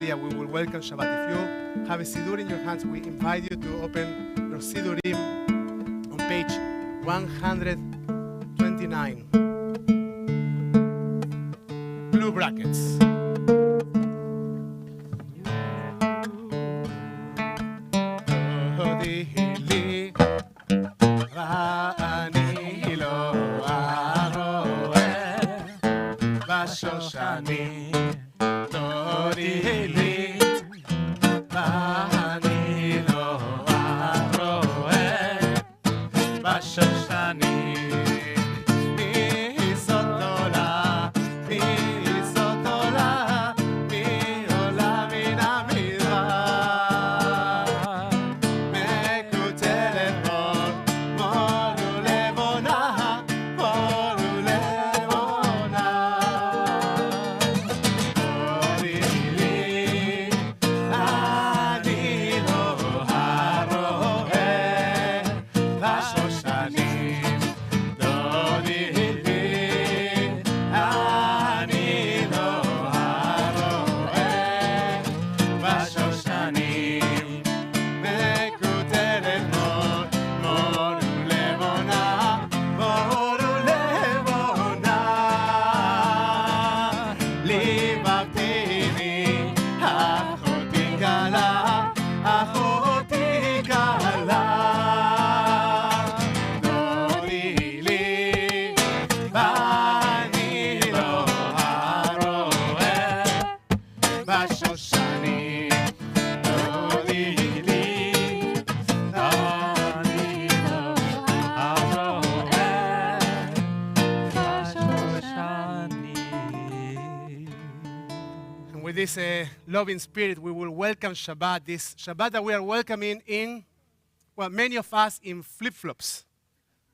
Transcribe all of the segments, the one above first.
Yeah, we will welcome Shabbat. If you have a Sidur in your hands, we invite you to open your Sidurim on page 129. Blue brackets. With this loving spirit, we will welcome Shabbat. This Shabbat that we are welcoming in, well, many of us in flip-flops.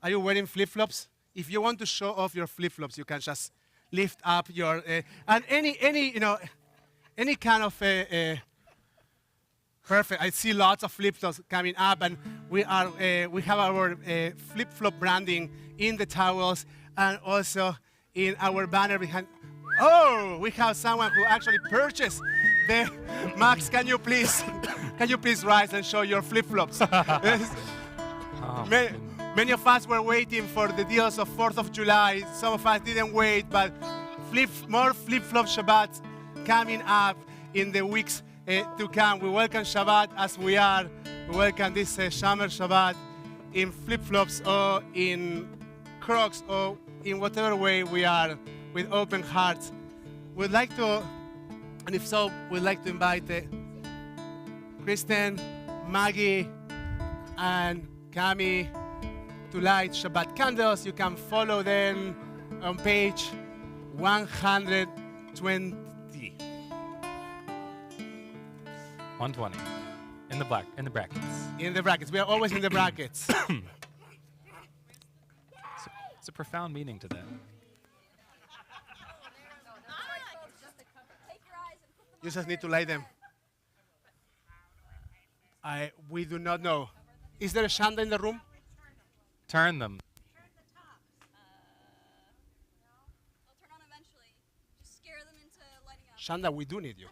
Are you wearing flip-flops? If you want to show off your flip-flops, you can just lift up your, and any kind of, perfect. I see lots of flip-flops coming up, and we have our flip-flop branding in the towels and also in our banner behind. Oh, we have someone who actually purchased the Max. Can you please rise and show your flip-flops? Many of us were waiting for the deals of 4th of July. Some of us didn't wait, but more flip-flop Shabbats coming up in the weeks to come. We welcome Shabbat as we are. We welcome this Summer Shabbat in flip-flops or in Crocs or in whatever way we are, with open hearts. We'd like to, and if so, we'd like to invite Kristen, Maggie, and Cami to light Shabbat candles. You can follow them on page 120. 120. In the brackets. In the brackets. We are always in the brackets. It's a profound meaning to that. You just need to light them. We do not know. Is there a shanda in the room? Turn them. Turn the tops. They'll turn on eventually. Just scare them into lighting up. Shanda, we do need you.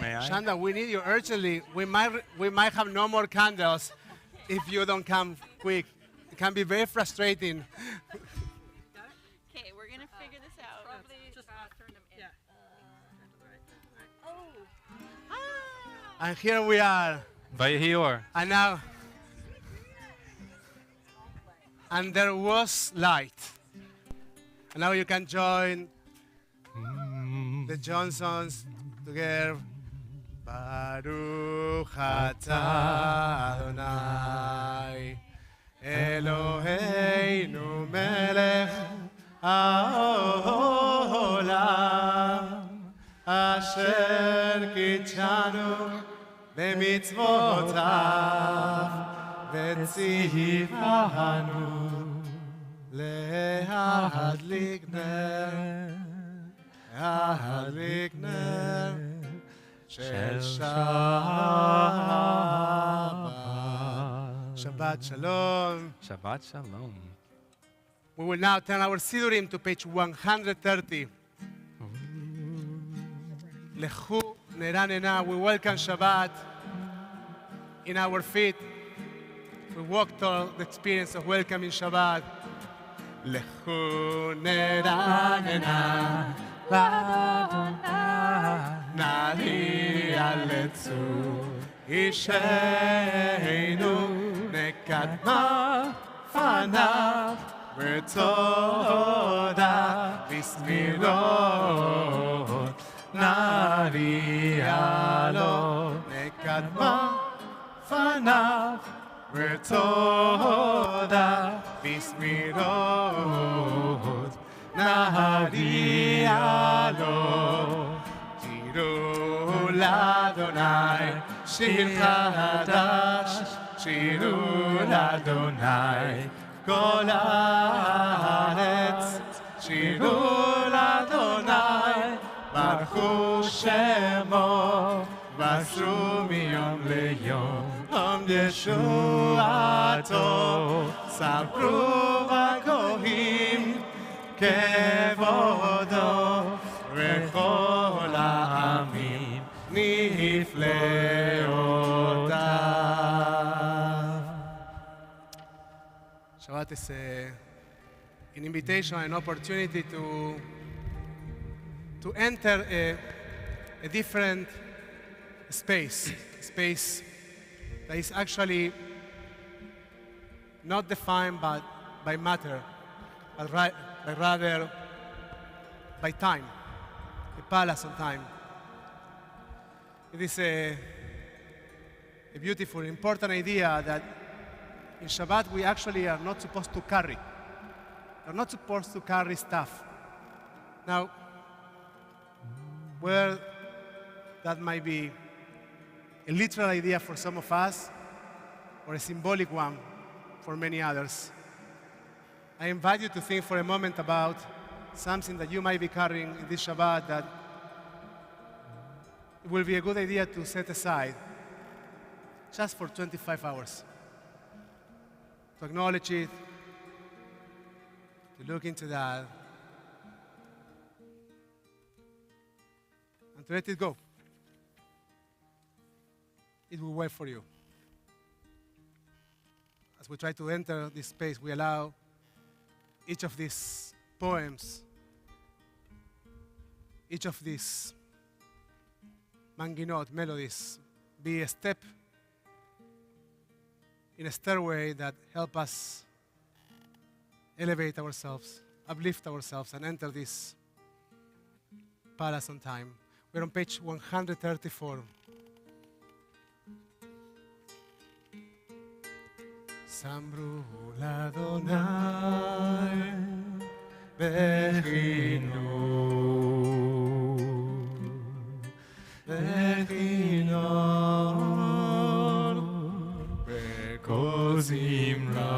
May I? Shanda, we need you urgently. We might have no more candles if you don't come quick. It can be very frustrating. Okay, we're gonna figure this out. Probably just turn them in. Yeah. And here we are. Vayihior. And now, and there was light. And now you can join the Johnsons together. Baruch atah Adonai Eloheinu melech haolam asher kitshanu b'mitzvotav v'tzivanu להדליק נר, להדליק נר של שבת. Shabbat Shalom. Shabbat Shalom. We will now turn our Sidurim to page 130. Lechu Neranena. We welcome Shabbat in our feet. We walk toward the experience of welcoming Shabbat. Lechu Neranena. Nari Aletzu. Isheinu Nekadma Fanav V'toda V'smirot Nari Alo Nekadma Fanav V'toda V'smirot Nari Alo Tiru L'Adonai Shir Chadash, Shiru L'Adonai, Kol Haaretz, Shiru L'Adonai, Baruchu Shemo, Vashru miyom leyom, Om Yeshuato, Sabru v'Kohim, Kevodo, V'chol ha'amim, Shabbat is an invitation, an opportunity to enter a different space that is actually not defined by matter, but rather by time, a palace of time. It is a beautiful, important idea that in Shabbat we actually are not supposed to carry. We're not supposed to carry stuff. Now, whether that might be a literal idea for some of us or a symbolic one for many others, I invite you to think for a moment about something that you might be carrying in this Shabbat that it will be a good idea to set aside just for 25 hours. To acknowledge it, to look into that, and to let it go. It will wait for you. As we try to enter this space, we allow each of these poems, each of these manginot, melodies, be a step in a stairway that help us elevate ourselves, uplift ourselves, and enter this palace on time. We're on page 134. Samru l'Adonai bechinu bechinu zimra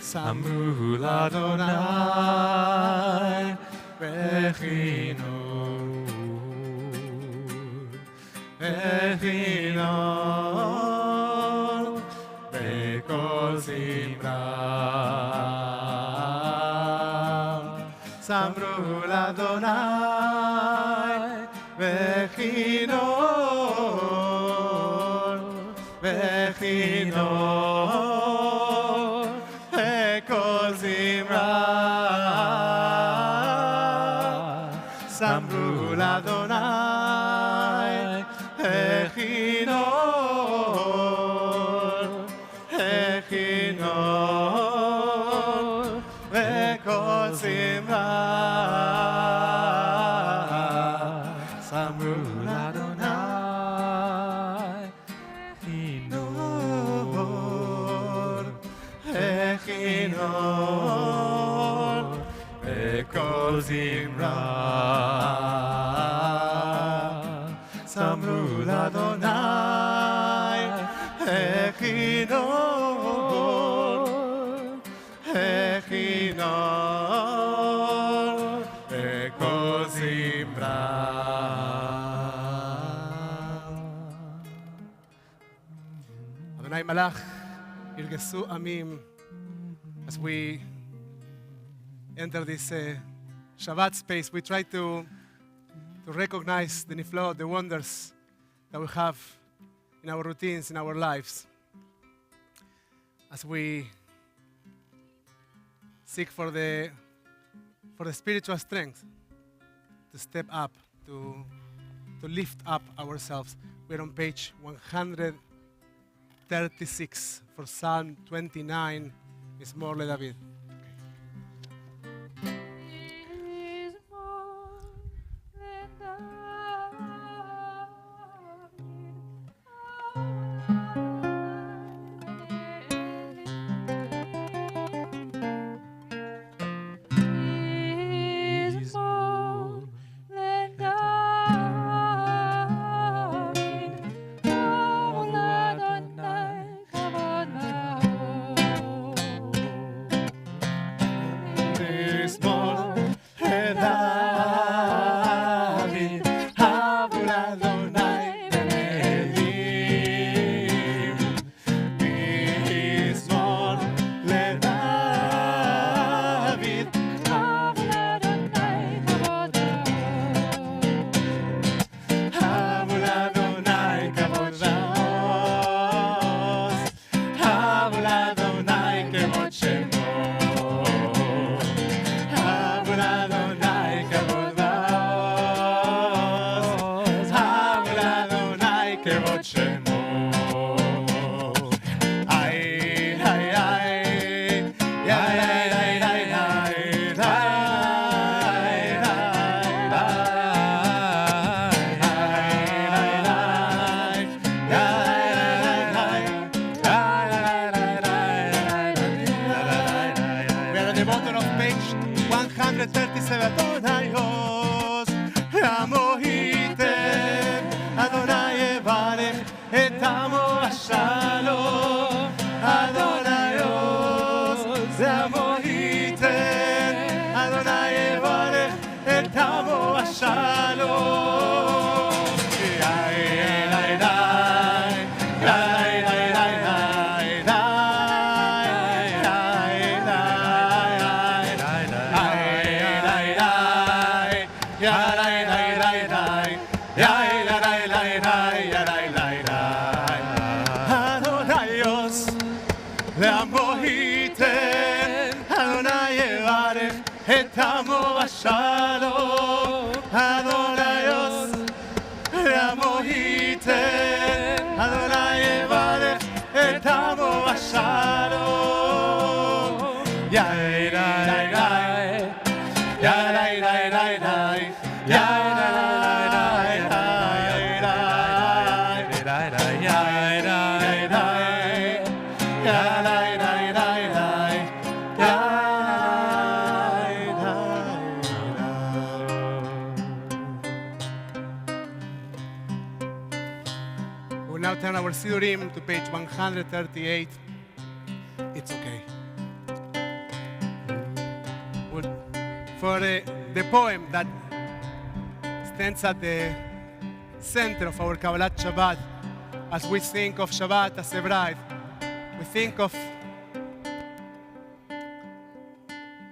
Samru l'Adonai bechinu bechinu bechol zimra Samru l'Adonai bechinu Bechinor, Ekol Zimra, Samru l'Adonai, Bechinor, Ekol Zimra, Samru l'Adonai. Ekol Zimra Samru l'Adonai Echinor Ekol Zimra Adonai Malach, Irgesu Amim, as we enter this Shabbat space, we try to recognize the niflot, the wonders that we have in our routines, in our lives. As we seek for the spiritual strength to step up, to lift up ourselves. We're on page 136 for Psalm 29, Mizmor LeDavid. We'll now turn our Sidurim to page 138. It's okay. For the poem that stands at the center of our Kabbalat Shabbat, as we think of Shabbat as a bride, we think of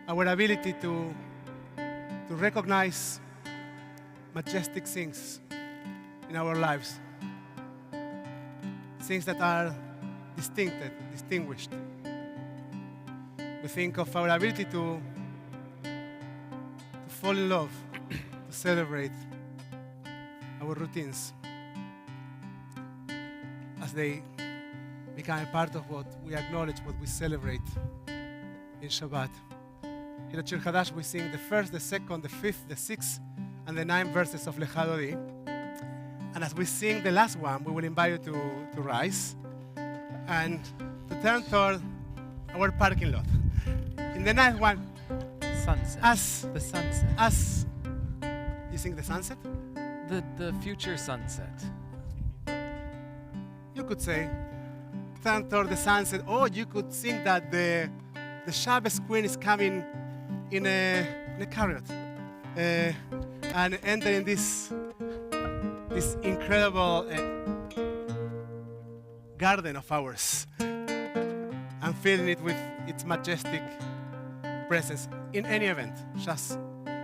our ability to recognize majestic things in our lives, things that are distinguished. We think of our ability to fall in love, to celebrate our routines as they become a part of what we acknowledge, what we celebrate in Shabbat. In the Shir Hadash, we sing the first, the second, the fifth, the sixth, and the 9 verses of Lecha Dodi. And as we sing the last one, we will invite you to rise and to turn toward our parking lot. In the ninth one, Sunset. the sunset. You sing the sunset? The future sunset. You could say, turn toward the sunset, or you could sing that the Shabbos queen is coming in a chariot and entering this incredible garden of ours and filling it with its majestic presence. In any event, just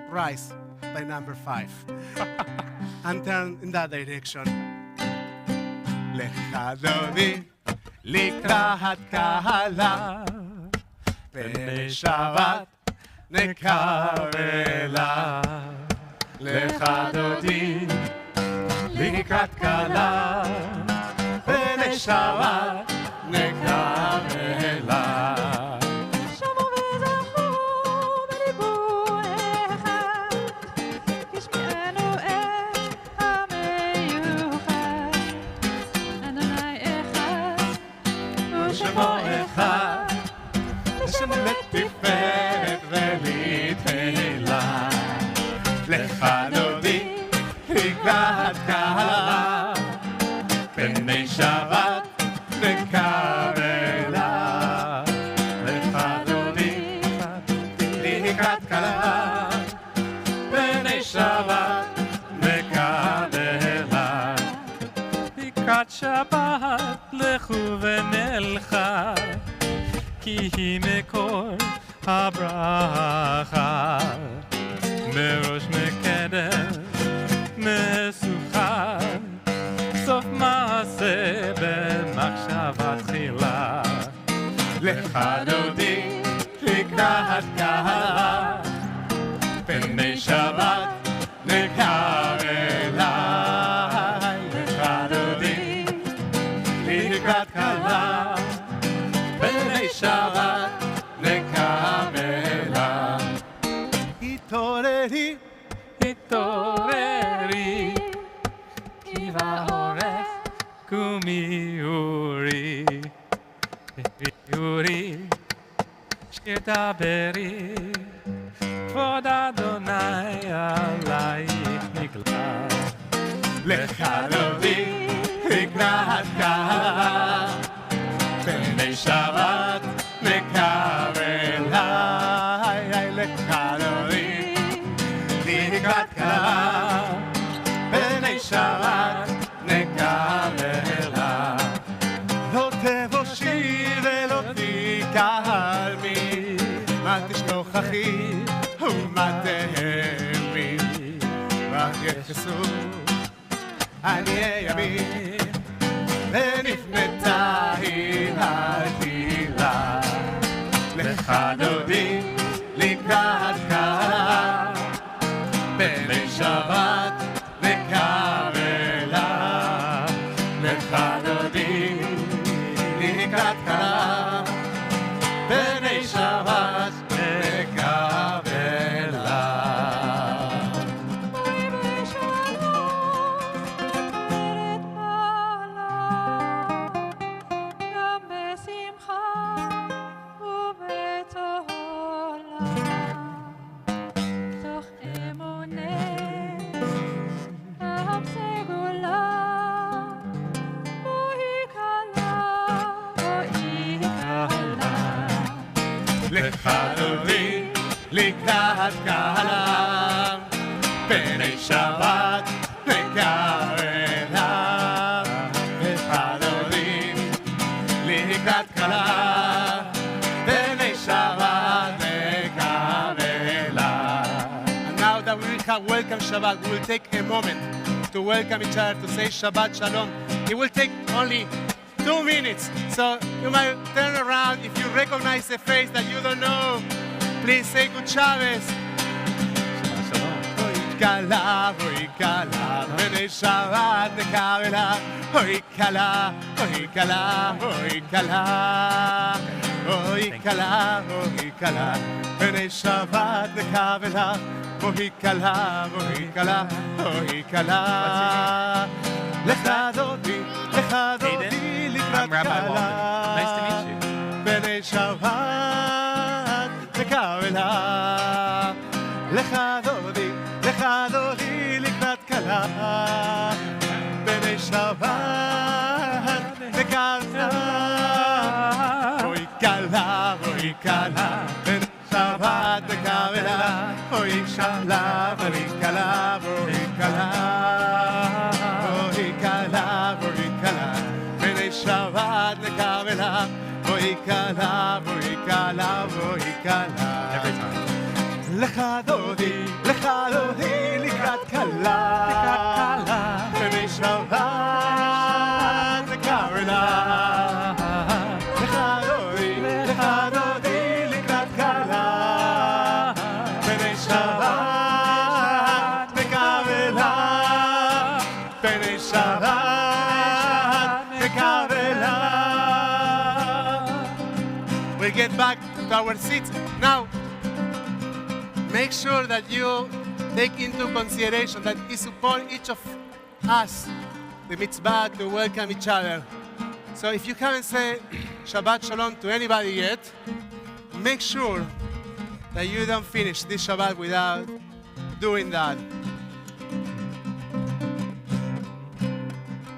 rise by number 5 and turn in that direction. לך דודי לקראת קהלה פני שבת נקרלה. לך דודי לקראת קהלה פני שבת נקרלה. שמעו וזכו בדיבור אחד, ישמענו את המיוחד. אדוני אחד ושמו אחד, לשם לתפארת ולתהילה. לך דודי לקראת קהלה פני שבת נקרלה. לך דודי לקראת קהלה פני שבת נקרלה. לקראת שבת לכו ונלכה, כי היא מקור הברכה. מראש מקדם משוכה, סוף מעשה במחשבה תחילה. לך דודי לקראת קהלה פני שבת נקרלה. לך דודי לקראת קהלה פני שבת נקרלה. התעוררי התעוררי, כי באורך קומי אורי. אורי שיר דברי, כבוד אדוני עלייך נגלה. לך דודי לקראת קהלה פני שבת נקרלה. לך דודי לקראת קהלה פני שבת נקרלה. לא תבושי ולא תיכרמי, מה תשכחי ומה תהמי. ויחסו עניי ימין ונפנתה הילתילה. לך דודי לקראת קהלה פני שבת נקרלה. לך דודי לקראת קהלה פני שבת נקרלה. גם בשמחה ובתהילה, תוך אמוננו גם סגולה. בואי כלה, בואי כלה. לך דודי לקראת קהלה פני שבת נקרלה. לך דודי לקראת קהלה פני שבת נקרלה. And now that we have welcomed Shabbat, we will take a moment to welcome each other, to say Shabbat Shalom. It will take only 2 minutes, so you might turn around. If you recognize a face that you don't know, please say good Shabbos. Kala, b'nei Shabbat nekavela. Hoy kala, b'nei Shabbat nekavela. Hoy kala. לך דודי לקראת קהלה. Nice to meet you. בני שבת נקרלה. לך דודי לקראת קהלה. בני שבת נקרלה. אוי קלה, בני שבת נקרלה. אוי קלה, בני Shabbat nekavela, voikala, voikala, voikala. Every time. Lecha dodi, likrat kala, Pnei Shabbat nekavela. Lecha dodi, likrat kala, Pnei Shabbat nekavela, Pnei Shabbat nekavela. We get back to our seats now. Make sure that you take into consideration that it's upon each of us the mitzvah to welcome each other. So if you haven't said Shabbat Shalom to anybody yet, make sure that you don't finish this Shabbat without doing that.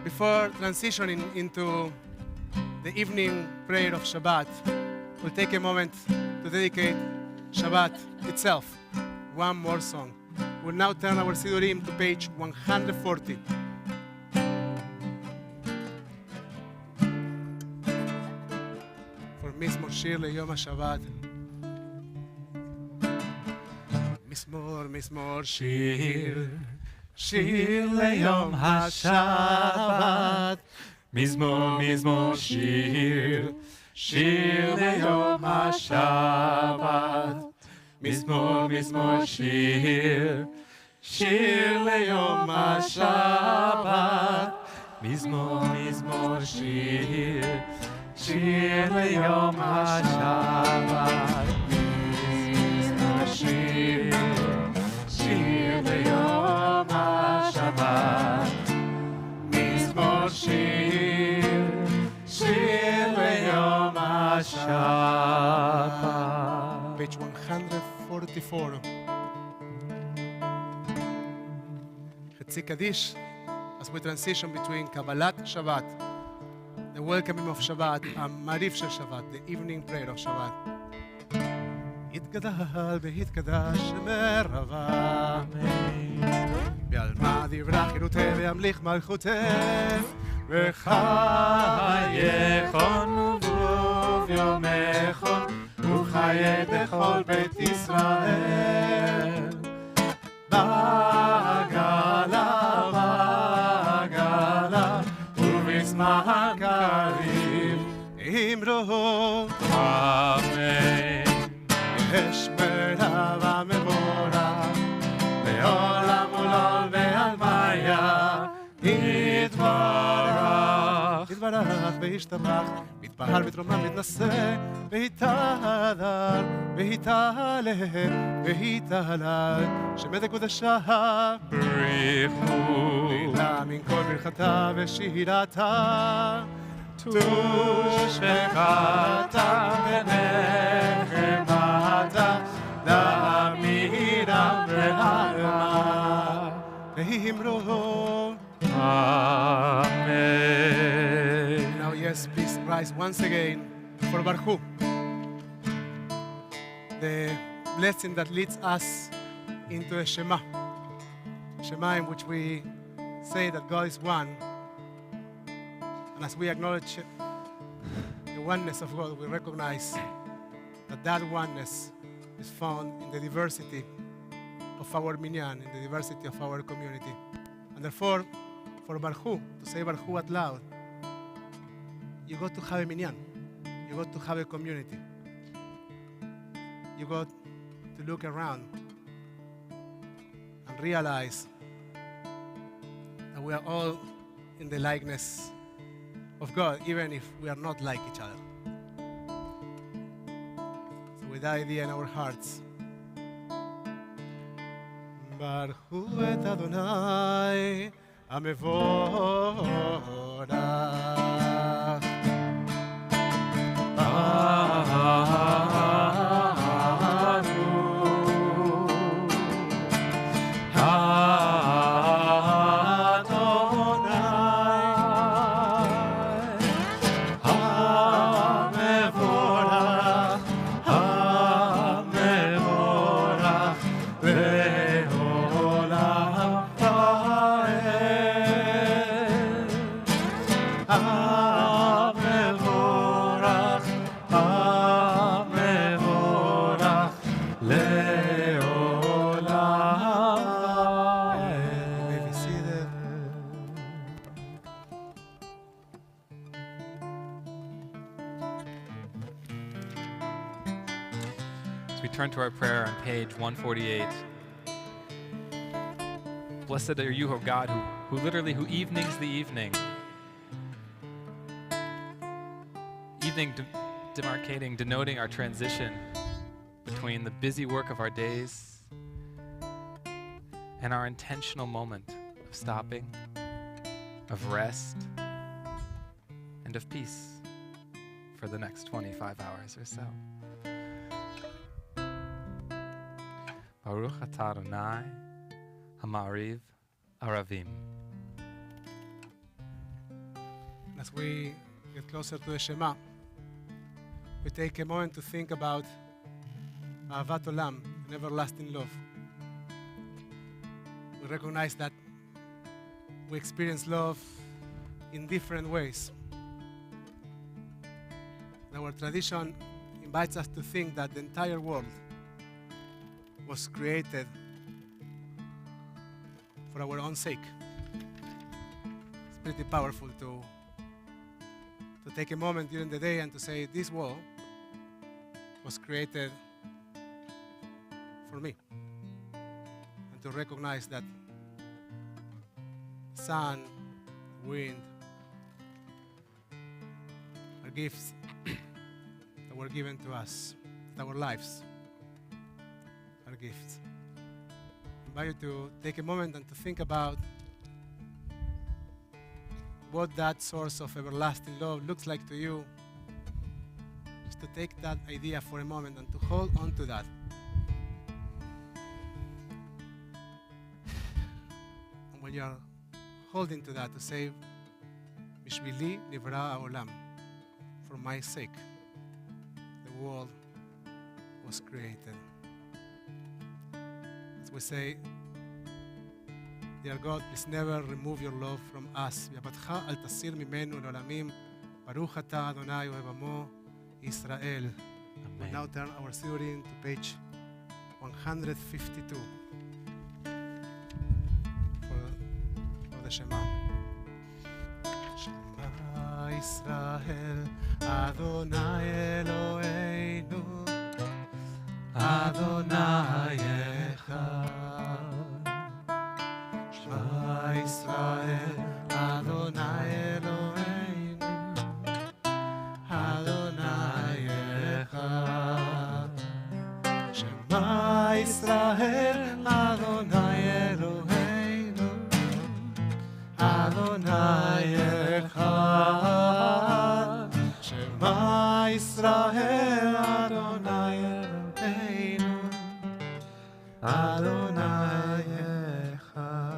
Before transitioning into the evening prayer of Shabbat, we'll take a moment to dedicate Shabbat itself. One more song. We'll now turn our Sidurim to page 140. For Mizmor Shir Leyom HaShabbat. Mizmor Shir, Shir Leyom HaShabbat. Mizmor Shir, Shir Leyom HaShabbat. Mizmor Shir, Shir Leyom HaShabbat. Mizmor Shir, Shir Leyom HaShabbat. Mizmor Shir, Shir Leyom HaShabbat. Mizmor Shir, Shir Leyom HaShabbat. Page 144. Chetzi Kaddish, as we transition between Kabbalat Shabbat, the welcoming of Shabbat, and Marif Shel Shabbat, the evening prayer of Shabbat. יתגדל ויתקדש מרבה, בעלמא דברה חירותה וימליך מלכותה, וחייכון ובוב יומכון, וחיי בכל בית ישראל. בעגלה, ובזמן קריב, אמרו, אמן. יש מרבה מבורך, לעולם ולעול ועלמיה, יתברך, יתברך וישתבח, מתפאר ותרומם מתנשא, ויתהדר, ויתהלל, ויתהלל, שמי קודשה, בריחו, תהילה מן כל ברכתה ושירתה, תושבחתה ונחמתה, לאמירה והרמה, ואמרו, Amen. Now, yes, please rise once again for Baruch, the blessing that leads us into a Shema. Shema in which we say that God is one. And as we acknowledge the oneness of God, we recognize that that oneness is found in the diversity of our minyan, in the diversity of our community. And therefore, for Baruch, to say Baruch out loud, you got to have a minyan. You got to have a community. You got to look around and realize that we are all in the likeness of God, even if we are not like each other. So with that idea in our hearts, Baruch et Adonai המבורך. As we turn to our prayer on page 148. Blessed are you, O God, who evenings the evening. Evening demarcating, denoting our transition between the busy work of our days and our intentional moment of stopping, of rest, and of peace for the next 25 hours or so. Baruch atah Adonai Hamariv Aravim. As we get closer to the Shema, we take a moment to think about Ahavat Olam, an everlasting love. We recognize that we experience love in different ways. Our tradition invites us to think that the entire world was created for our own sake. It's pretty powerful to take a moment during the day and to say, this world was created for me. And to recognize that sun, wind are gifts that were given to us, that our lives are gifts. I invite you to take a moment and to think about what that source of everlasting love looks like to you. Just to take that idea for a moment and to hold on to that. And when you're holding to that, to say, Bishvili nivra ha'olam, for my sake, the world was created. As we say, dear God, please never remove your love from us. V'avatcha al tasir mimenu l'olamim. Baruch atah Adonai ohev amo Israel. We now turn our Siddurim to page 152 for the Shema. Shema Israel, Adonai Eloheinu, Adonai Echad. Israel, Adonai Eloheinu, Adonai Echad. Shema Israel, Adonai Eloheinu, Adonai Echad. Shema Israel, Adonai Eloheinu, Adonai Echad.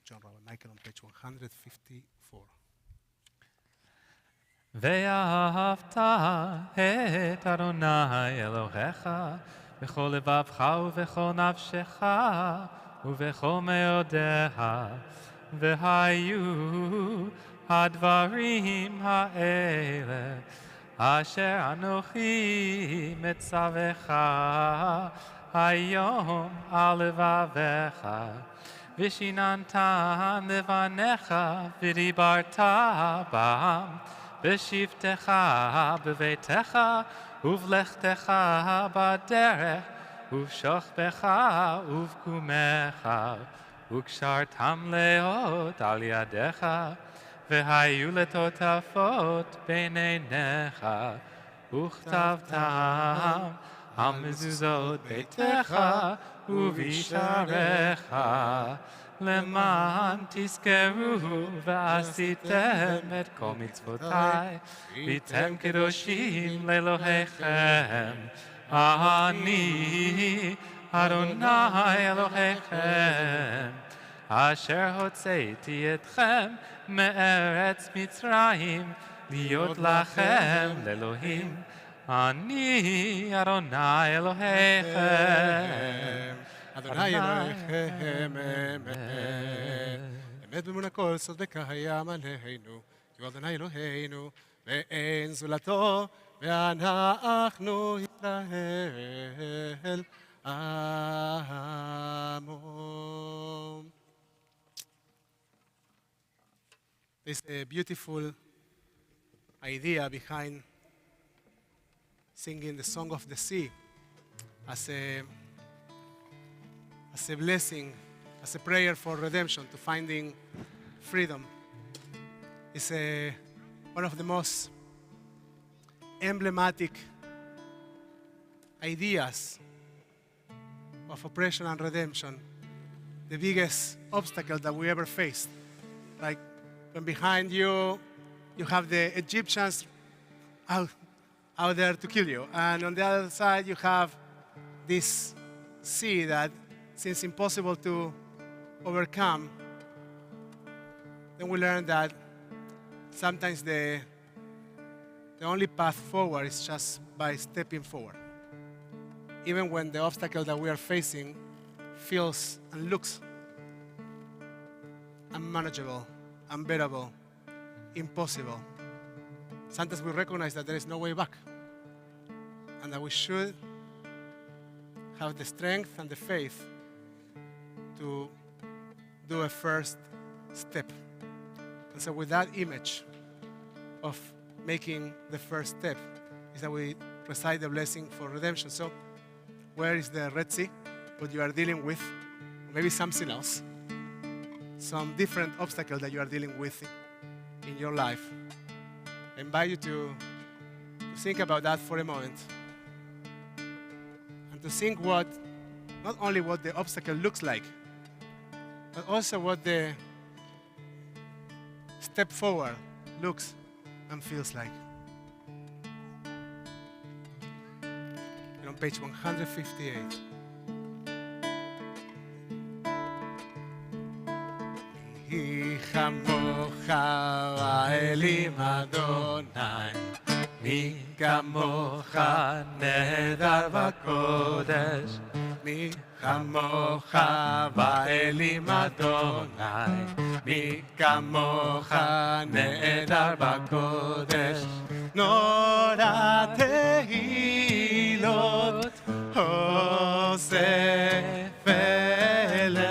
John Robert Michael on page 154. ואהבת את אדוני אלוהיך בכל לבבך ובכל נפשך ובכל מאודיך, והיו הדברים האלה אשר אנוכי מצווך היום על לבביך, ושיננתם לבניך ודיברת בם בשבתך בביתך ובלכתך בדרך ובשוכבך ובקומך, וקשרתם להיות על ידיך, והיו לטוטפות בין עיניך, וכתבתם על מזוזות ביתך ובשעריך, למען תזכרו ועשיתם את כל מצוותיי, והייתם קדושים לאלוהיכם. אני אדוני אלוהיכם, אשר הוצאתי אתכם מארץ מצרים, להיות לכם לאלוהים. אני אדוני אלוהיכם. אדוני אלוהיכם אמת. אמת במון הכל סודק הים עלינו, כי הוא אדוני אלוהינו, ואין זולתו, ואנחנו ישראל. amo. There's a beautiful idea behind singing the Song of the Sea as a blessing, as a prayer for redemption, to finding freedom. It's one of the most emblematic ideas of oppression and redemption, the biggest obstacle that we ever faced. Like when behind you, you have the Egyptians out there to kill you. And on the other side, you have this sea that seems impossible to overcome. Then we learn that sometimes the only path forward is just by stepping forward. Even when the obstacle that we are facing feels and looks unmanageable, unbearable, impossible. Sometimes we recognize that there is no way back and that we should have the strength and the faith to do a first step. And so with that image of making the first step is that we recite the blessing for redemption. So where is the Red Sea? What you are dealing with, maybe something else, some different obstacle that you are dealing with in your life. I invite you to think about that for a moment and to think not only what the obstacle looks like, but also what the step forward looks and feels like. And on page 158. מי כמוך האלים אדוני, מי כמוך נהדר בקודש, מי כמוך באלים אדוני, מי כמוך נהדר בקודש, נורא תהילות עושה פלא,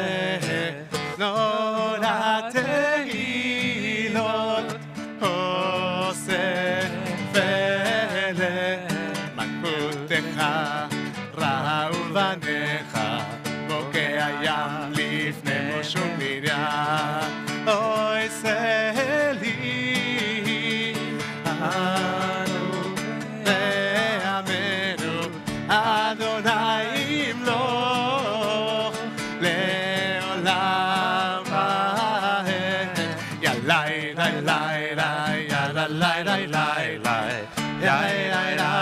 נורא תהילות עושה פלא, מלכותך ראו בניך, בוקע ים לפני משה ומרים, אוי סלי אנו בעמנו, אדוני ימלוך לעולם ועד. יא לי לי לי לי, יא לי לי לי לי לי, יא לי לי לי לי,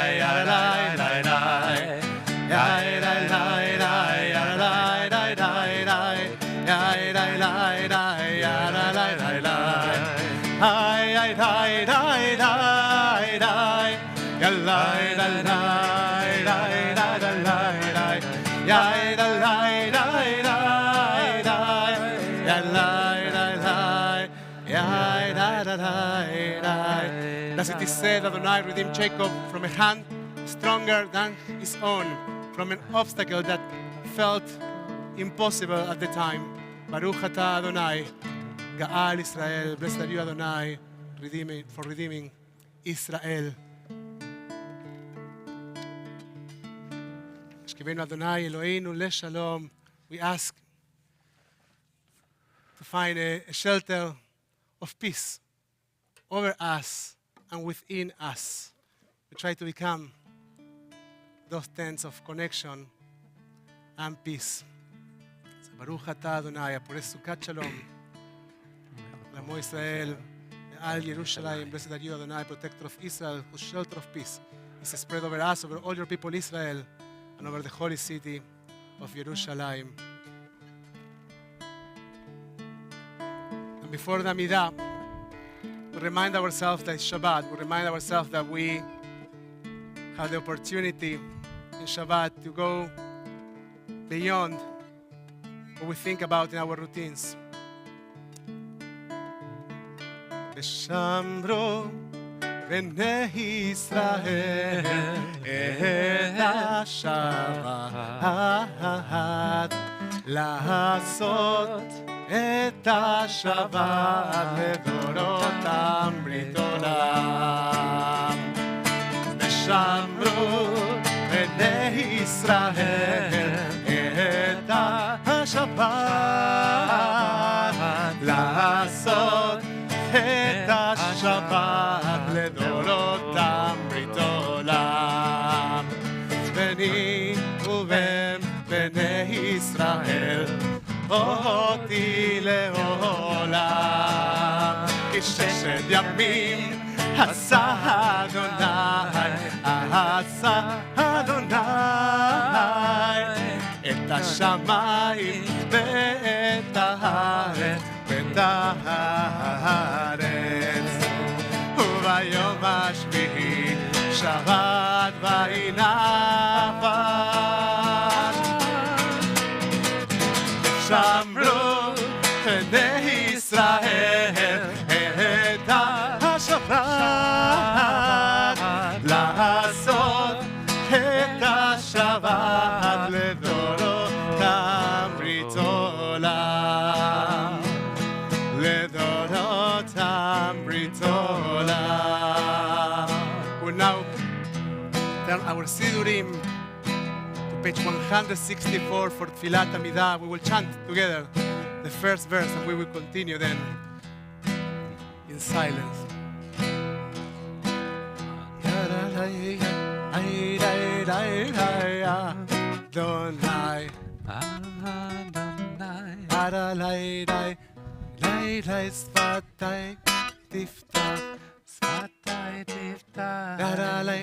יא לי לי לי Thus it is said, Adonai redeemed Jacob from a hand stronger than his own, from an obstacle that felt impossible at the time. Baruch atah Adonai, Ga'al Israel. Blessed are you, Adonai, for redeeming Israel. Shkivenu Adonai Eloheinu leshalom. We ask to find a shelter of peace over us and within us. We try to become those tents of connection and peace. Baruch atah Adonai, apores sukat shalom. Lamo Israel, al Yerushalayim, blessed are you, Adonai, protector of Israel, whose shelter of peace is spread over us, over all your people Israel, and over the holy city of Yerushalayim. And before the Amidah, we remind ourselves that it's Shabbat. We remind ourselves that we have the opportunity in Shabbat to go beyond what we think about in our routines. Beshamro בני ישראל את השבת, לעשות את השבת לדורותם ברית עולם. ושמרו בני ישראל את השבת, לעשות את השבת לדורותם ברית עולם. בני ובן בני ישראל אותי לעולם, כי ששת ימים עשה אדוני, עשה אדוני את השמיים ואת הארץ ואת הארץ. וביום השביעי שבת וינפש. שמרו בני ישראל את השבת, לעשות את השבת לדורותם ברית עולם, לדורותם ברית עולם. We now turn our sidurim to page 164 for Tfilat Amidah. We will chant together the first verse and we will continue then in silence. Adonai, Adonai, Adonai, Sfatai tiftach, Sfatai tiftach, Adonai,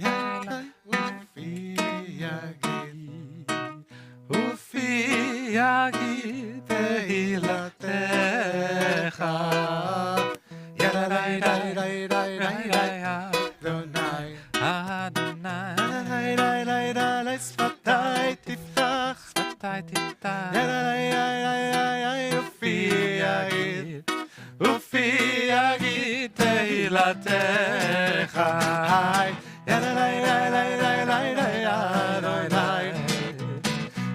Adonai, Ufi yagid, Ufi yagid tehilatecha, Adonai, Adonai, Adonai, Adonai, Sfatai tiftach, Sfatai tiftach, Ufi yagid, Ufi yagid tehilatecha, Adonai, Adonai,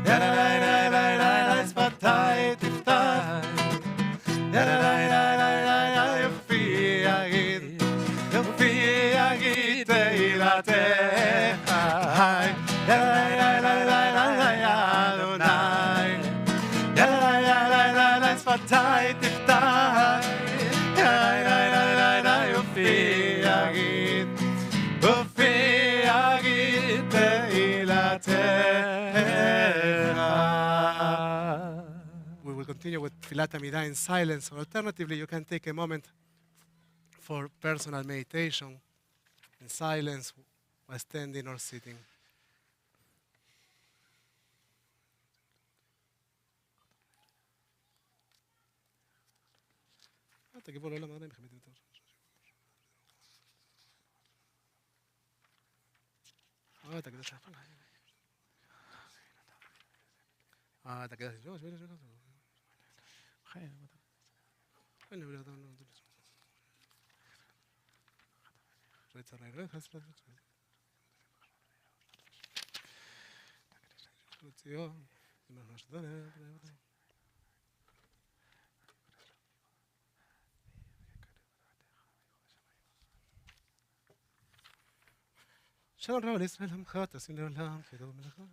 Adonai, Sfatai tiftach, Adonai, Ufi yagid, Ufi yagid tehilatecha, Adonai, Adonai, Sfatai tiftach, Ufi yagid, Ufi yagid tehilatecha. We will continue with Tfilat Amidah in silence, or alternatively, you can take a moment for personal meditation in silence while standing or sitting. תגיבו לא למעלה מחמת יותר. תגיד את זה. תגיד את זה. שלום רב לישראל עמך, תשים לעולם, כדור מלאכה.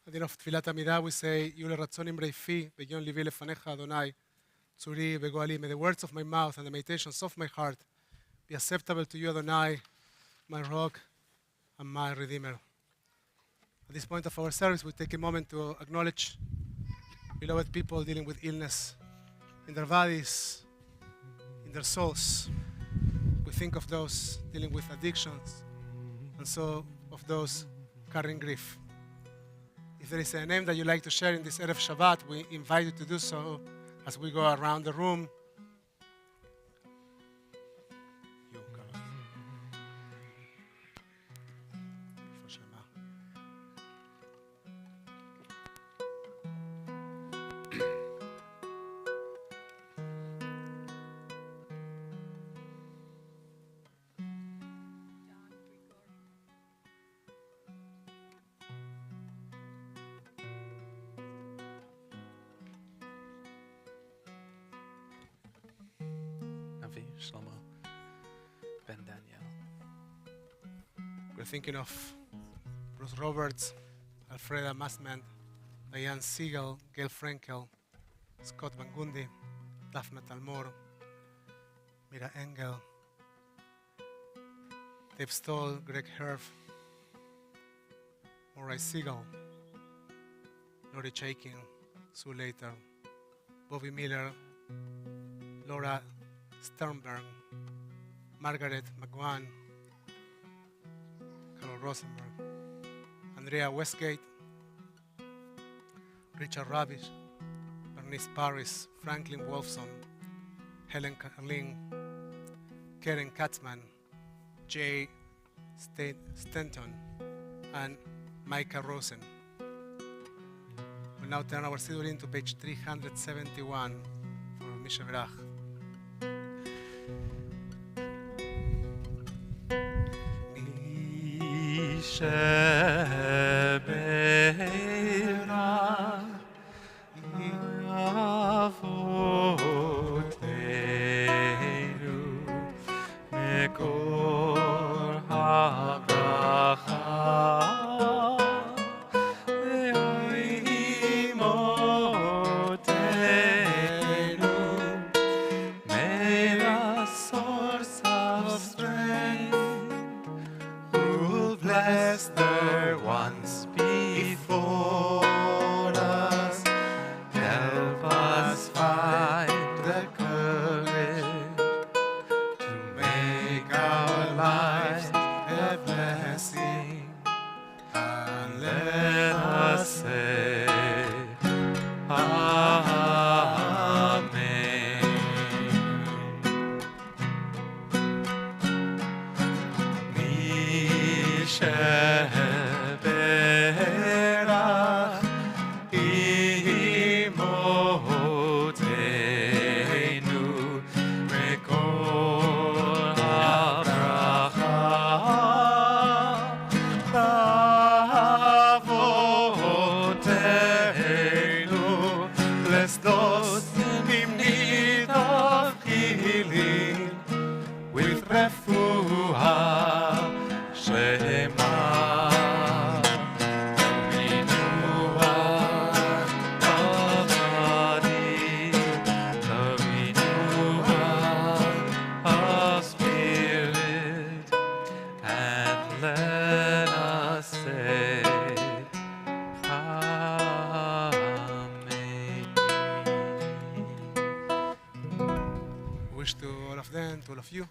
At the end of Tfilat Amidah, we say, Yule Ratzonim Reifi, Begion Livi Lefanecha Adonai, Tzuri v'goali, may the words of my mouth and the meditations of my heart be acceptable to you, Adonai, my rock and my redeemer. At this point of our service, we take a moment to acknowledge beloved people dealing with illness in their bodies, in their souls. We think of those dealing with addictions, and so of those carrying grief. If there is a name that you'd like to share in this Erev Shabbat, we invite you to do so as we go around the room. You, Carlos. For Shema. Avi, Shlomo, Ben Daniel. We're thinking of Bruce Roberts, Alfreda Massman, Diane Siegel, Gail Frankel, Scott Van Gundy, Daphne Talmor, Mira Engel, Dave Stoll, Greg Herf, Moray Siegel, Lori Chaikin, Sue Later, Bobby Miller, Laura Sternberg, Margaret McGowan, Carol Rosenberg, Andrea Westgate, Richard Ravish, Bernice Paris, Franklin Wolfson, Helen Carling, Karen Katzman, Jay Stanton, and Micah Rosen. We'll now turn our Sidurim to page 371 for Mishavrach.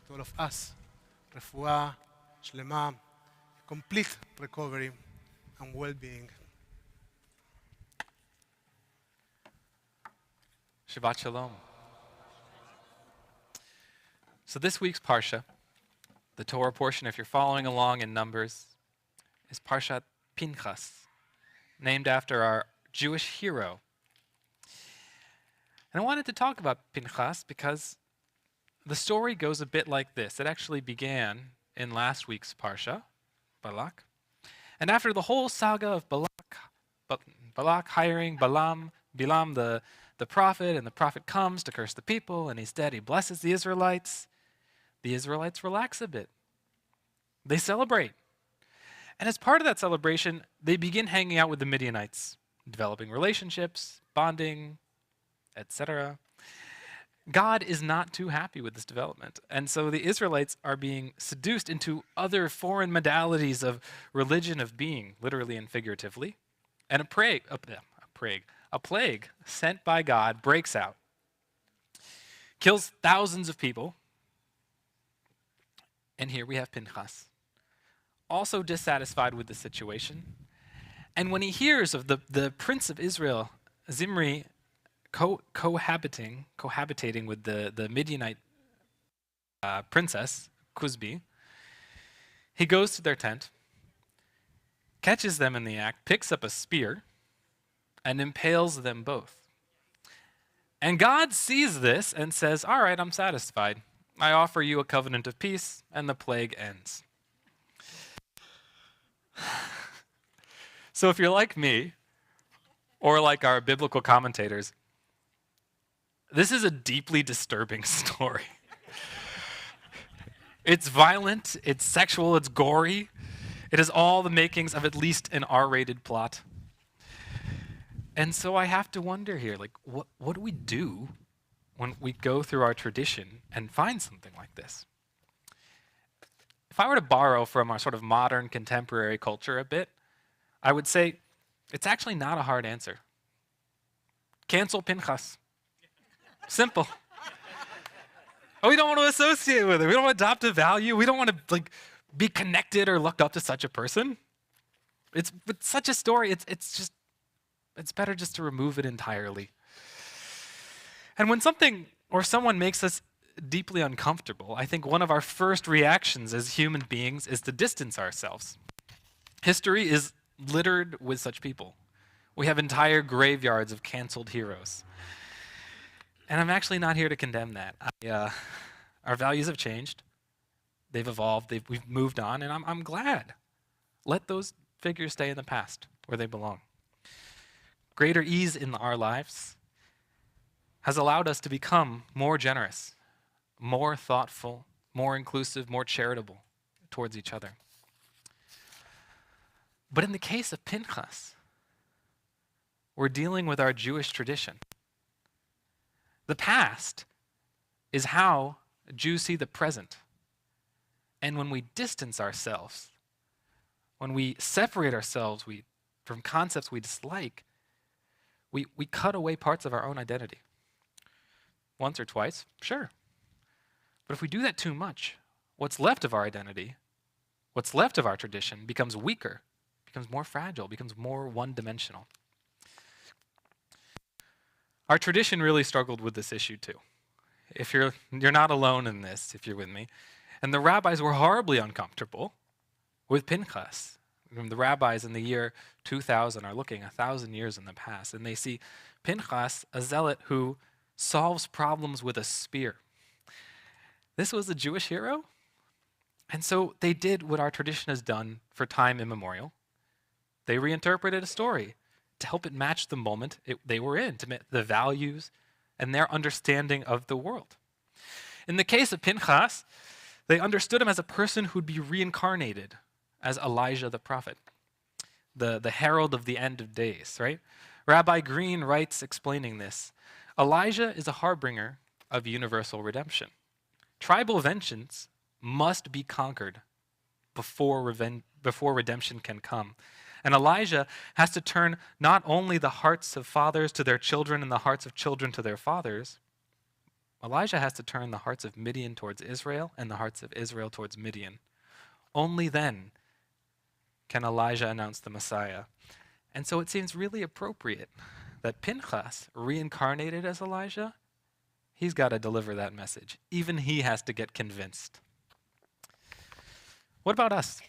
To all of us, refuah, shlema, complete recovery and well-being. Shabbat Shalom. So this week's Parsha, the Torah portion, if you're following along in Numbers, is Parshat Pinchas, named after our Jewish hero. And I wanted to talk about Pinchas because the story goes a bit like this. It actually began in last week's Parsha, Balak. And after the whole saga of Balak hiring Bilam, the prophet, and the prophet comes to curse the people, and he's dead, he blesses the Israelites relax a bit. They celebrate. And as part of that celebration, they begin hanging out with the Midianites, developing relationships, bonding, etc. God is not too happy with this development. And so the Israelites are being seduced into other foreign modalities of religion of being, literally and figuratively. And a plague sent by God breaks out, kills thousands of people. And here we have Pinchas, also dissatisfied with the situation. And when he hears of the prince of Israel, Zimri, cohabitating with the Midianite princess, Cusbi, he goes to their tent, catches them in the act, picks up a spear, and impales them both. And God sees this and says, all right, I'm satisfied. I offer you a covenant of peace, and the plague ends. So if you're like me, or like our biblical commentators, this is a deeply disturbing story. It's violent, it's sexual, it's gory. It has all the makings of at least an R-rated plot. And so I have to wonder here, like, what do we do when we go through our tradition and find something like this? If I were to borrow from our sort of modern contemporary culture a bit, I would say it's actually not a hard answer. Cancel Pinchas. Simple. We don't want to associate with it. We don't want to adopt a value. We don't want to be connected or look up to such a person. It's with such a story, it's better just to remove it entirely. And when something or someone makes us deeply uncomfortable, I think one of our first reactions as human beings is to distance ourselves. History is littered with such people. We have entire graveyards of canceled heroes. And I'm actually not here to condemn that. Our values have changed. They've evolved. We've moved on, and I'm glad. Let those figures stay in the past where they belong. Greater ease in our lives has allowed us to become more generous, more thoughtful, more inclusive, more charitable towards each other. But in the case of Pinchas, we're dealing with our Jewish tradition. The past is how Jews see the present. And when we distance ourselves, when we separate ourselves from concepts we dislike, we cut away parts of our own identity. Once or twice, sure. But if we do that too much, what's left of our identity, what's left of our tradition becomes weaker, becomes more fragile, becomes more one-dimensional. Our tradition really struggled with this issue too. If you're not alone in this, if you're with me. And the rabbis were horribly uncomfortable with Pinchas. The rabbis in the year 2000 are looking 1,000 years in the past, and they see Pinchas, a zealot who solves problems with a spear. This was a Jewish hero? And so they did what our tradition has done for time immemorial. They reinterpreted a story to help it match the moment they were in, to the values and their understanding of the world. In the case of Pinchas, they understood him as a person who'd be reincarnated as Elijah the prophet, the herald of the end of days, right? Rabbi Green writes explaining this, Elijah is a harbinger of universal redemption. Tribal vengeance must be conquered before redemption can come. And Elijah has to turn not only the hearts of fathers to their children and the hearts of children to their fathers, Elijah has to turn the hearts of Midian towards Israel and the hearts of Israel towards Midian. Only then can Elijah announce the Messiah. And so it seems really appropriate that Pinchas, reincarnated as Elijah, he's got to deliver that message. Even he has to get convinced. What about us?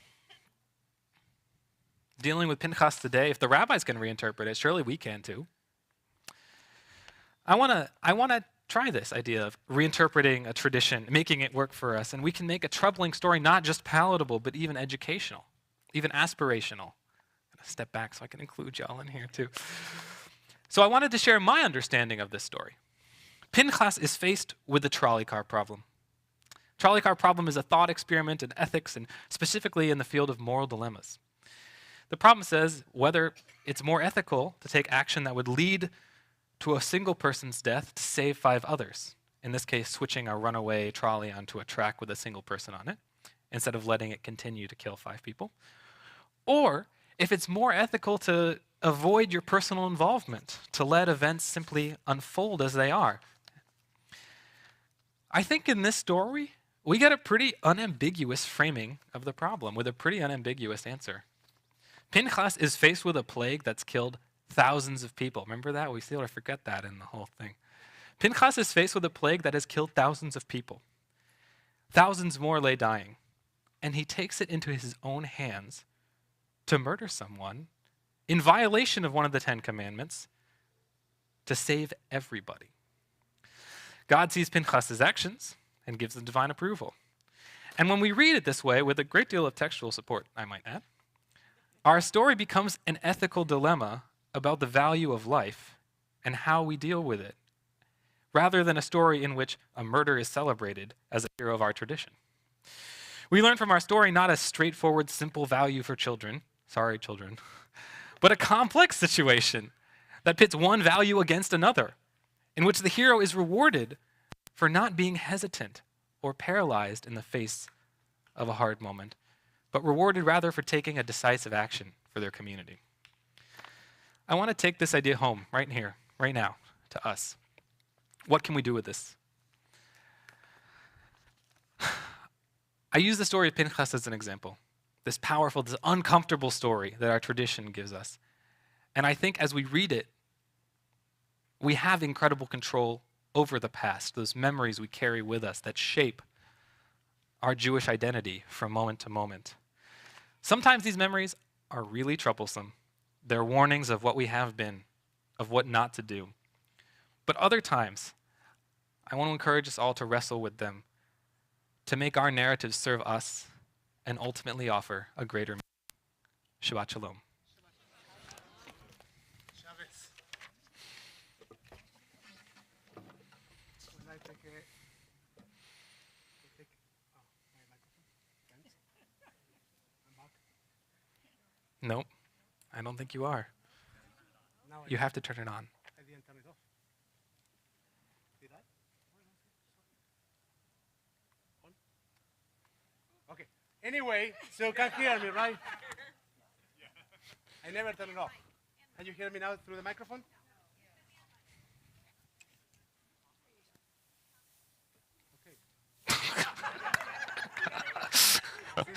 Dealing with Pinchas today, if the rabbis can reinterpret it, surely we can too. I want to try this idea of reinterpreting a tradition, making it work for us, and we can make a troubling story not just palatable, but even educational, even aspirational. I'm gonna step back so I can include y'all in here too. So I wanted to share my understanding of this story. Pinchas is faced with the trolley car problem. Trolley car problem is a thought experiment in ethics and specifically in the field of moral dilemmas. The problem says whether it's more ethical to take action that would lead to a single person's death to save 5 others in this case, switching a runaway trolley onto a track with a single person on it, instead of letting it continue to kill 5 people. Or if it's more ethical to avoid your personal involvement, to let events simply unfold as they are. I think in this story, we get a pretty unambiguous framing of the problem with a pretty unambiguous answer. Pinchas is faced with a plague that's killed thousands of people. Remember that? We sort of forget that in the whole thing. Pinchas is faced with a plague that has killed thousands of people. Thousands more lay dying. And he takes it into his own hands to murder someone in violation of one of the 10 commandments to save everybody. God sees Pinchas' actions and gives them divine approval. And when we read it this way, with a great deal of textual support, I might add, our story becomes an ethical dilemma about the value of life and how we deal with it, rather than a story in which a murder is celebrated as a hero of our tradition. We learn from our story not a straightforward, simple value for children, sorry children, but a complex situation that pits one value against another, in which the hero is rewarded for not being hesitant or paralyzed in the face of a hard moment, but rewarded rather for taking a decisive action for their community. I want to take this idea home right here, right now, to us. What can we do with this? I use the story of Pinchas as an example, this powerful, this uncomfortable story that our tradition gives us. And I think as we read it, we have incredible control over the past, those memories we carry with us that shape our Jewish identity from moment to moment. Sometimes these memories are really troublesome. They're warnings of what we have been, of what not to do. But other times, I want to encourage us all to wrestle with them, to make our narratives serve us and ultimately offer a greater meaning. Shabbat Shalom. Nope, I don't think you are. You have to turn it on. I didn't turn it off. Did I? On? Okay. Anyway, so you can hear me, right? I never turn it off. Can you hear me now through the microphone? Okay.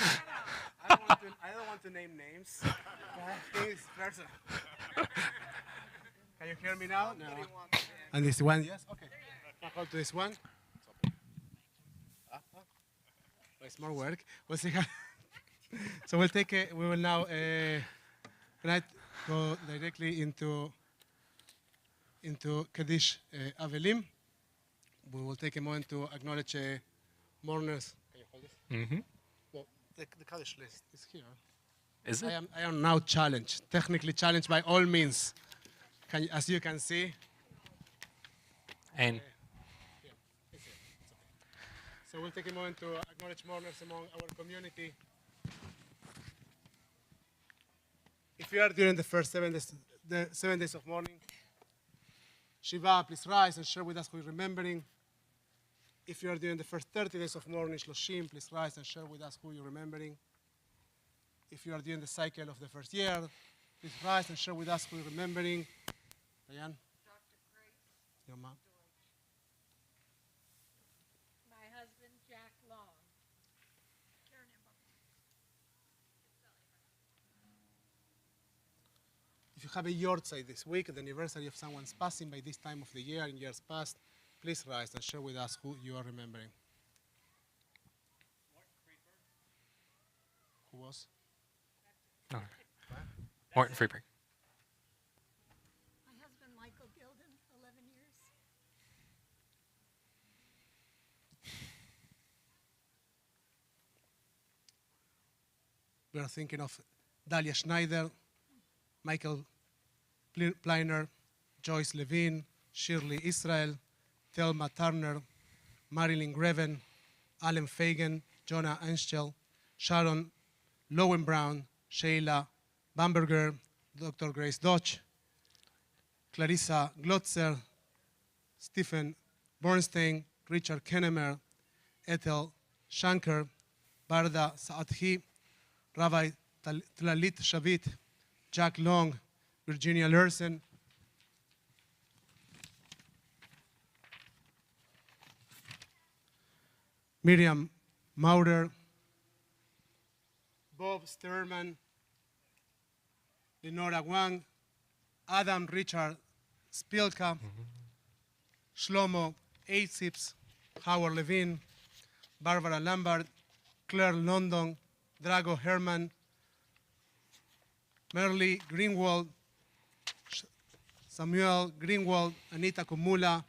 I don't want to name names. But things personal. Can you hear me now? No. And this one, yes? Okay. I'll hold to this one. It's more work. We'll see how. So we'll take we will now go directly into Kaddish Avelim. We will take a moment to acknowledge mourners. Can you hold this? Mm-hmm. Well, the Kaddish list is here. Is it? I am now challenged, technically challenged by all means. As you can see. And Yeah, it's here. It's okay. So we'll take a moment to acknowledge mourners among our community. If you are during the first 7 days of mourning, Shiva, please rise and share with us who you're remembering. If you are during the first 30 days of mourning, Shloshim, please rise and share with us who you're remembering. If you are during the cycle of the first year, please rise and share with us who you're remembering. Diane? Dr. Grace Your mom? my husband, Jack Long. If you have a yahrzeit this week, the anniversary of someone's passing by this time of the year in years past, please rise and share with us who you are remembering. Who was? okay. Morton Freeberg. My husband, Michael Gilden, 11 years. We are thinking of Dalia Schneider, Michael Pleiner, Joyce Levine, Shirley Israel, Thelma Turner, Marilyn Greven, Alan Fagan, Jonah Anschel, Sharon Lowenbrown, Sheila Bamberger, Dr. Grace Dodge, Clarissa Glotzer, Stephen Bernstein, Richard Kennemer, Ethel Shanker, Barda Saathi, Rabbi Tlalit Shavit, Jack Long, Virginia Lerson, Miriam Maurer, Bob Sterman, Lenora Wang, Adam Richard Spilka, Shlomo Eitzips, Howard Levine, Barbara Lambert, Claire London, Drago Herman, Merle Greenwald, Samuel Greenwald, Anita Komula,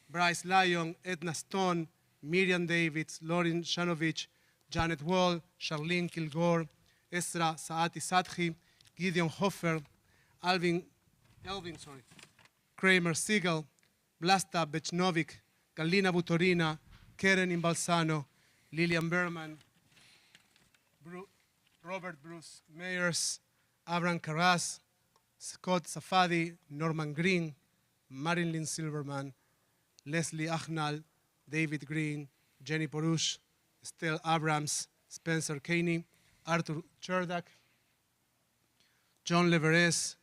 Bryce Lyon, Edna Stone, Miriam Davids, Lauren Shanovich, Janet Wall, Charlene Kilgore, Esra Saati Sadhi, Gideon Hofer, Elvin, Kramer Siegel, Vlasta Bechnovic, Galina Butorina, Karen Imbalsano, Lillian Berman, Robert Bruce Meyers, Abraham Carras, Scott Safadi, Norman Green, Marilyn Silverman, Leslie Achnal, David Green, Jenny Porush, Estelle Abrams, Spencer Caney, Arthur Cherdak, John Leveres,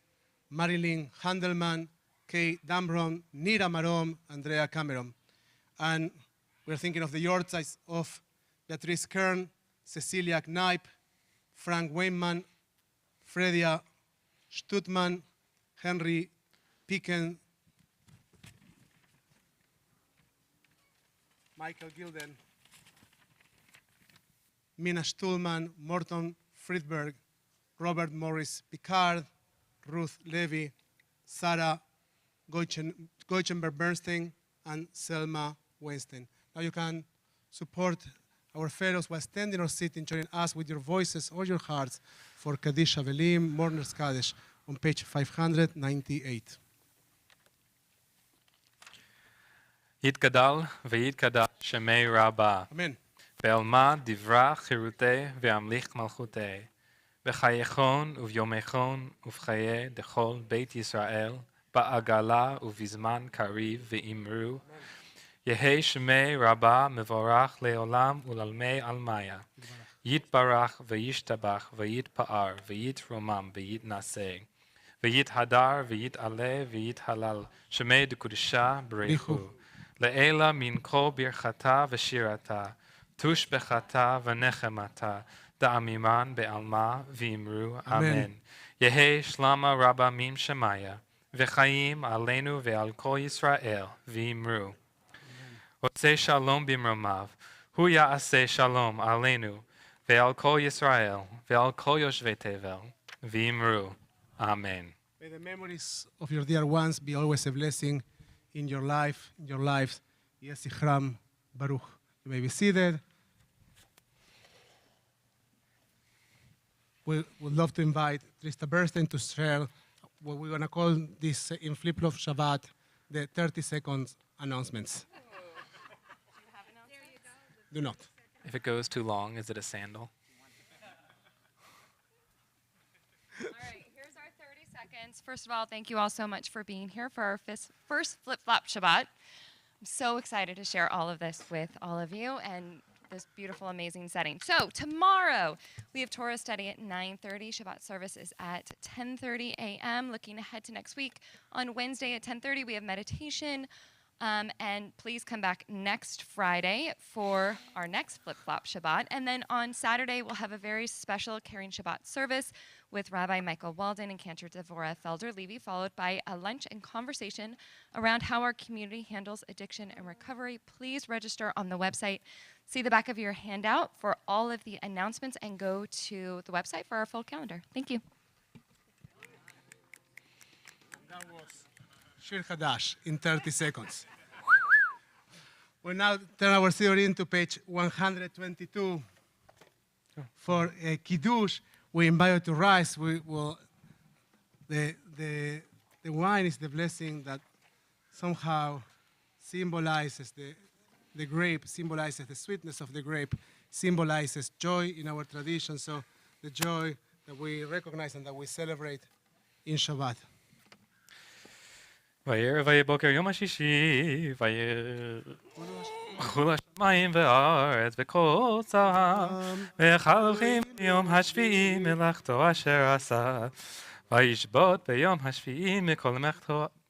Marilyn Handelman, Kay Dambron, Nira Marom, Andrea Cameron. And we're thinking of the yahrzeits of Beatrice Kern, Cecilia Kneip, Frank Weinman, Fredia Stutman, Henry Picken, Michael Gilden, Mina Stuhlman, Morton Friedberg, Robert Morris Picard, Ruth Levy, Sarah Goichenberg-Bernstein, and Selma Weinstein. Now you can support our fellows while standing or sitting, joining us with your voices or your hearts for Kaddish Avelim, Mourner's Kaddish, on page 598. יתגדל ויתקדש שמי רבה. Amen. בעלמא דברה חירותי והמליך מלכותי. בחייכון וביומכון ובחיי דכל בית ישראל, בעגלה ובזמן קריב ואמרו, יהי שמי רבה מבורך לעולם ולעלמי עלמיה. יתברך וישתבח ויתפאר ויתרומם ויתנשא. ויתהדר ויתעלה ויתהלל שמי דקודשה בריחו. לעילה מן כל ברכתה ושירתה, תושבחתה ונחמתה, דאמירן בעלמה ואמרו אמן. יהי שלמה רבה מן שמיה, וחיים עלינו ועל כל ישראל, ואמרו. רוצה שלום במרומיו, הוא יעשה שלום עלינו, ועל כל ישראל, ועל כל יושבי תבל, ואמרו אמן. May the memories of your dear ones be always a blessing in your life, in your lives. Yesichram Baruch. You may be seated. We would love to invite Trista Bernstein to share what we're going to call this in Flip-Flops Shabbat, the 30 seconds announcements. Do not. If it goes too long, is it a sandal? All right, here's our 30 seconds. First of all, thank you all so much for being here for our first Flip-Flop Shabbat. I'm so excited to share all of this with all of you and this beautiful, amazing setting. So tomorrow, we have Torah study at 9:30. Shabbat service is at 10:30 a.m. Looking ahead to next week, on Wednesday at 10:30, we have meditation. And please come back next Friday for our next Flip-Flop Shabbat. And then on Saturday, we'll have a very special Caring Shabbat service with Rabbi Michael Walden and Cantor Devorah Felder-Levy, followed by a lunch and conversation around how our community handles addiction and recovery. Please register on the website. See the back of your handout for all of the announcements and go to the website for our full calendar. Thank you. That was Shir Hadash in 30 seconds. We'll now turn our theory into page 122. For Kiddush, we invite you to rise. The wine is the blessing that somehow symbolizes the grape, symbolizes the sweetness of the grape, symbolizes joy in our tradition. So the joy that we recognize and that we celebrate in Shabbat. ויהי בוקר יום השישי, ויהי... חול השמיים והארץ וכל צאם, וחלוכים ביום השביעי מלאכתו אשר עשה, וישבות ביום השביעי מכל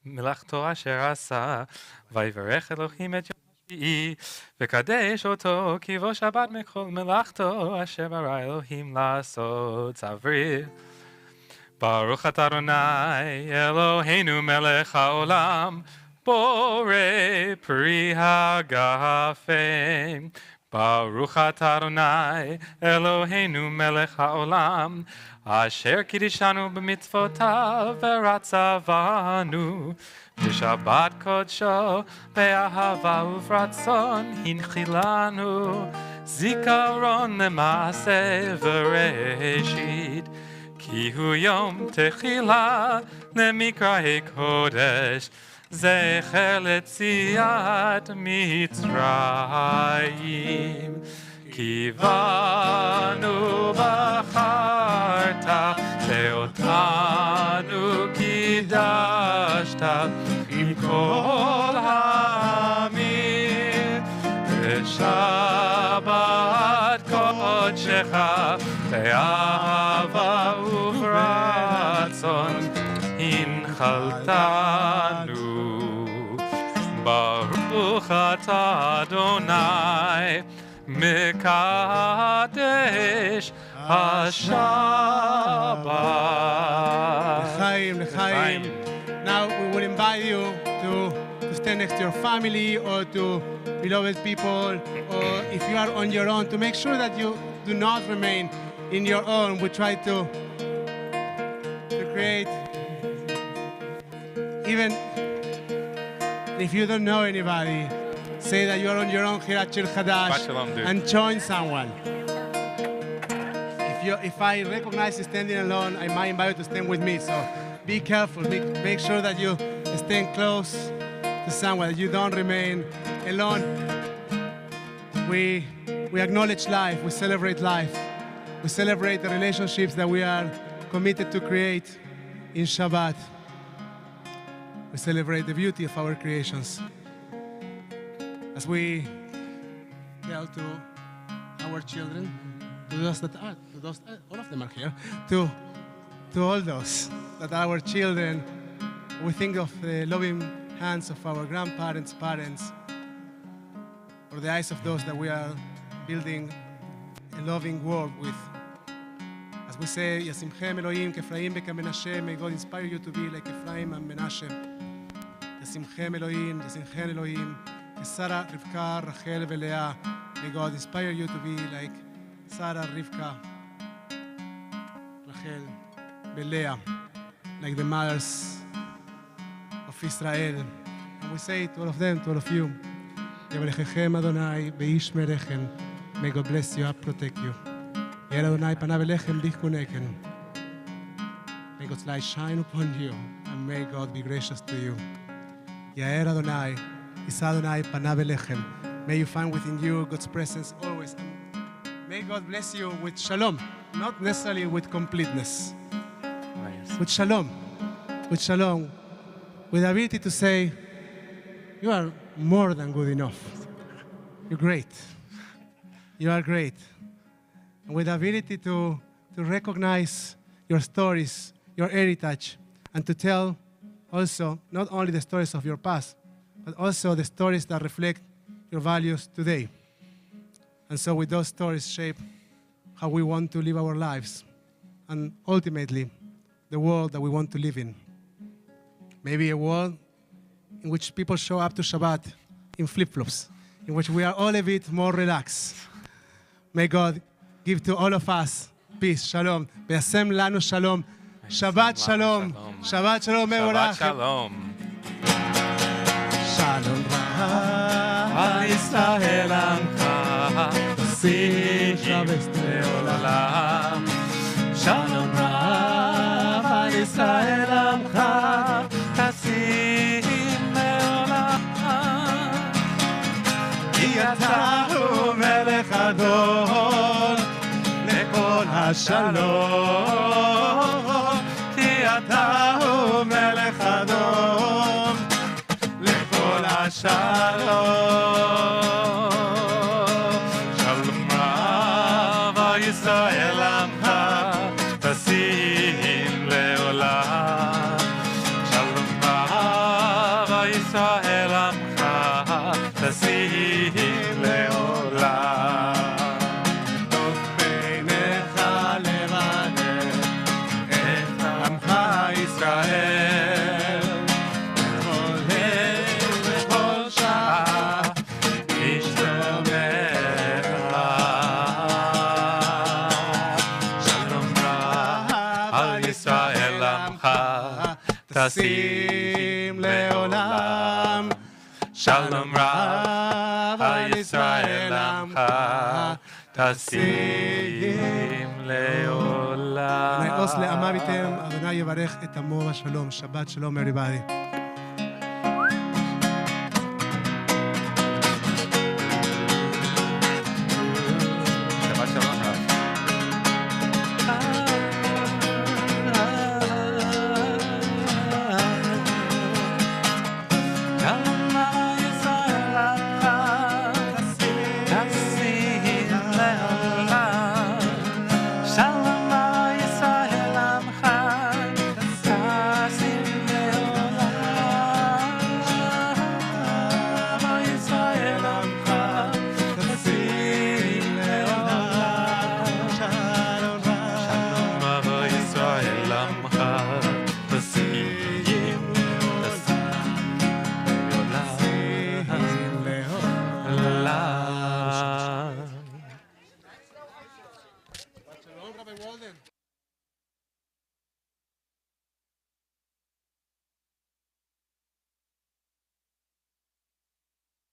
מלאכתו אשר עשה, ויברך אלוהים את יום השביעי, וקדש אותו, כי בו שבת מכל מלאכתו אשר ברא אלוהים לעשות. צברי. ברוך אתה אדוני אלוהינו מלך העולם, בורא פרי הגפן. ברוך אתה אדוני אלוהינו מלך העולם, אשר קידשנו במצוותיו ורצה בנו, בשבת קודשו באהבה וברצון הנחילנו, זיכרון למעשה וראשית, כי הוא יום תחילה למקראי קודש, זכר ליציאת מצרים. כי בנו בחרת ואותנו קידשת מכל העמים, בשבת קודשך באהבה וברצון הנחלתנו. ברוך אתה אדוני מקדש השבת. L'chaim. Now we will invite you to stand next to your family or to beloved people, or if you are on your own, to make sure that you do not remain in your own. We try to create, even if you don't know anybody, say that you are on your own here at Shir Chadash and join someone. If I recognize you standing alone, I might invite you to stand with me. So be careful. Make sure that you stand close to someone, that you don't remain alone. We acknowledge life. We celebrate life. We celebrate the relationships that we are committed to create in Shabbat. We celebrate the beauty of our creations. As we tell to our children, to those that are, all of them are here, to all those that are our children, we think of the loving hands of our grandparents, parents, or the eyes of those that we are building a loving world with. As we say, Yasimchem Elohim, Kefraim Beka-Menashe, may God inspire you to be like Ephraim and Menashe. Yasimchem Elohim, Sarah, Rivka, Rachel, and Leah, may God inspire you to be like Sarah, Rivka, Rachel, and Leah, like the mothers of Israel. And we say to all of them, to all of you, Yavlechechem Adonai, Beishmerechem, may God bless you and protect you. Yair Adonai panav elechem bichkunechem. May God's light shine upon you, and may God be gracious to you. Yair Adonai, Is Adonai panav elechem. May you find within you God's presence always. And may God bless you with shalom, not necessarily with completeness. Nice. With shalom, with the ability to say, you are more than good enough. You're great. You are great. And with the ability to recognize your stories, your heritage, and to tell also not only the stories of your past, but also the stories that reflect your values today. And so with those stories shape how we want to live our lives, and ultimately the world that we want to live in. Maybe a world in which people show up to Shabbat in flip-flops, in which we are all a bit more relaxed. May God give to all of us peace, shalom. Ve'asem lanu shalom. Shabbat shalom. Shabbat shalom. Shabbat shalom. Shalom Al Israel Amcha, Tasiv Leolam. Shalom Al Israel Amcha, Tasiv Leolam. Ki ata hu melech adon lekol hashalom. Ki ata hu melech adon lekol hashalom. ישראל עמך תשים לעולם. שלום רב ישראל עמך תשים לעולם. טוב בעיניך לברך את עמך ישראל, בכל עת ובכל שעה ישתבח. שלום רב על ישראל עמך תשים לעולם. שלום רב על ישראל עמך תשים לעולם. אדוני עוז לעמה ביתם, אדוני יברך את עמו בשלום. שבת שלום everybody. שבת שלום רב.